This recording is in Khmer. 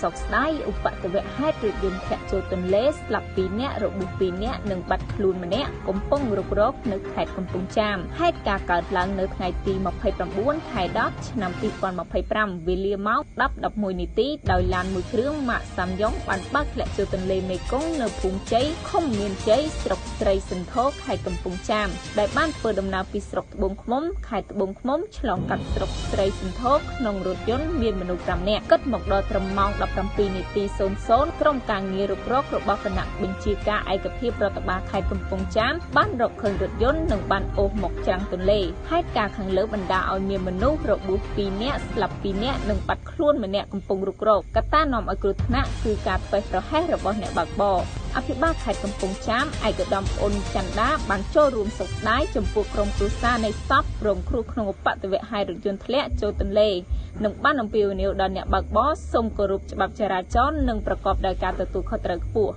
សោកស្ដាយឧបទ្ទវហេតុរថយន្តធ្លាក់ចូលទន្លេស្លាប់2នាក់របួស2នាក់និងបាត់ខ្លួនម្នាក់កំពុងរុករកនៅខេត្តកំពង់ចាមហេតុការណ៍កើតឡើងនៅថ្ងៃទី29ខែ10ឆ្នាំ2025វេលាម៉ោង 10:11 នាទីដោយឡានមួយគ្រឿងម៉ាកសាំយ៉ុងបានបើកធ្លាក់ចូលទន្លេមេគង្គនៅភូមិជ័យឃុំមានជ័យស្រុកស្រីសន្ធរខេត្តកំពង់ចាមដែលបានធ្វើដំណើរពីស្រុកត្បូងឃ្មុំខេត្តត្បូងឃ្មុំឆ្លងកាត់ស្រុកស្រីសន្ធរក្នុងរថយន្តមានមនុស្ស5នាក់គិតមកដល់ត្រឹមម៉ោង 17 នាទី 00ក្រុមការងាររុករករបស់គណៈបញ្ជាការឯកភាពរដ្ឋបាលខេត្តកំពង់ចាមបានរកឃើញរថយន្តនិងបានអូសមកច្រាំងទន្លេហេតុការណ៍ខាងលើបណ្ដាលឲ្យមានមនុស្សរបួស2នាក់ស្លាប់2នាក់និងបាត់ខ្លួនម្នាក់កំពុងរុករកកត្តានាំឲ្យគ្រោះថ្នាក់គឺការធ្វេសប្រហែសរបស់អ្នកបើកបរអភិបាលខេត្តកំពង់ចាមឯកឧត្តមអ៊ុនច័ន្ទដាបានចូលរួមសោកស្ដាយចំពោះក្រុមគ្រួសារនៃសពរងគ្រោះក្នុងឧបទ្ទវហេតុរថយន្តធ្លាក់ចូលទន្លេនិងបានអំពាវនាវដល់អ្នកបើកបរសូមគោរពច្បាប់ចរាចរណ៍និងប្រកបដោយការទទួលខុសត្រូវខ្ពស់